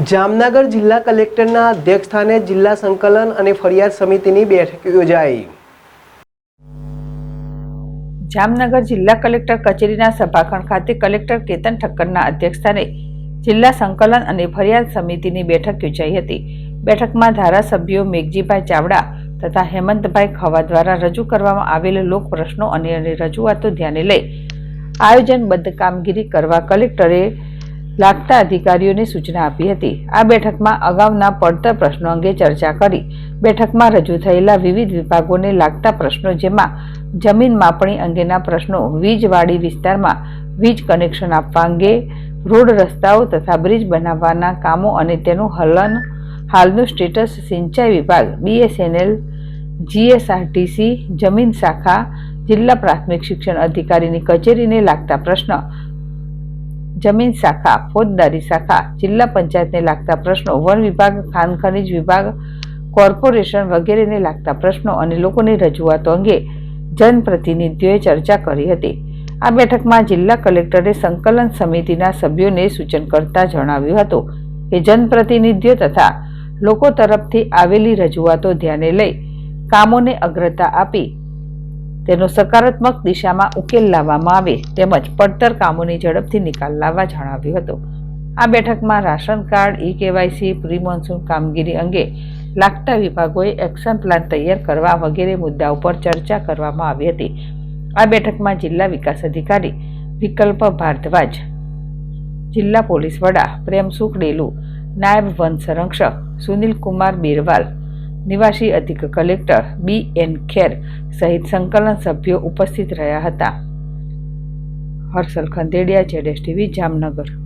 જામનગર જિલ્લા કલેક્ટરના અધ્યક્ષસ્થાને જિલ્લા સંકલન અને ફરિયાદ સમિતિની બેઠક યોજાઈ। જામનગર જિલ્લા કલેક્ટર કચેરીના સભાખંડ ખાતે કલેક્ટર કેતન ઠક્કરના અધ્યક્ષસ્થાને જિલ્લા સંકલન અને ફરિયાદ સમિતિની બેઠક યોજાઈ હતી। બેઠકમાં ધારાસભ્યો મેઘજીભાઈ ચાવડા તથા હેમંતભાઈ ખવા દ્વારા રજૂ કરવામાં આવેલ લોક પ્રશ્નો અને રજૂઆતો ધ્યાને લઈ આયોજનબદ્ધ કામગીરી કરવા કલેક્ટરે લાગતા અધિકારીઓને સૂચના આપી હતી। આ બેઠકમાં અગાઉના પડતર પ્રશ્નો અંગે ચર્ચા કરી બેઠકમાં રજૂ થયેલા વિવિધ વિભાગોને લાગતા પ્રશ્નો, જેમાં જમીન માપણી અંગેના પ્રશ્નો, વીજવાળી વિસ્તારમાં વીજ કનેક્શન આપવા અંગે, રોડ રસ્તાઓ તથા બ્રિજ બનાવવાના કામો અને તેનું હાલનું સ્ટેટસ, સિંચાઈ વિભાગ, BSNL, GSRTC, જમીન શાખા, જિલ્લા પ્રાથમિક શિક્ષણ અધિકારીની કચેરીને લાગતા પ્રશ્ન, જમીન શાખા, ફોજદારી શાખા, જિલ્લા પંચાયતને લાગતા પ્રશ્નો, વન વિભાગ, ખાણ ખનીજ વિભાગ, કોર્પોરેશન વગેરેને લાગતા પ્રશ્નો અને લોકોની રજૂઆતો અંગે જનપ્રતિનિધિઓએ ચર્ચા કરી હતી। આ બેઠકમાં જિલ્લા કલેક્ટરે સંકલન સમિતિના સભ્યોને સૂચન કરતા જણાવ્યું હતું કે જનપ્રતિનિધિઓ તથા લોકો તરફથી આવેલી રજૂઆતો ધ્યાને લઈ કામોને અગ્રતા આપી તેનો સકારાત્મક દિશામાં ઉકેલ લાવવામાં આવે તેમજ પડતર કામોની ઝડપથી નિકાલ લાવવા જણાવ્યું હતું। આ બેઠકમાં ration card, KYC, pre monsoon કામગીરી અંગે લાગતા વિભાગોએ એક્શન પ્લાન તૈયાર કરવા વગેરે મુદ્દાઓ પર ચર્ચા કરવામાં આવી હતી। આ બેઠકમાં જિલ્લા વિકાસ અધિકારી વિકલ્પ ભારદ્વાજ, જિલ્લા પોલીસ વડા પ્રેમસુખ ડેલુ, નાયબ વન સંરક્ષક સુનિલ કુમાર બેરવાલ, નિવાસી અધિક કલેક્ટર BN ખેર સહિત સંકલન સભ્યો ઉપસ્થિત રહ્યા હતા। હર્ષલ ખંદેડિયા, ZSTV, જામનગર।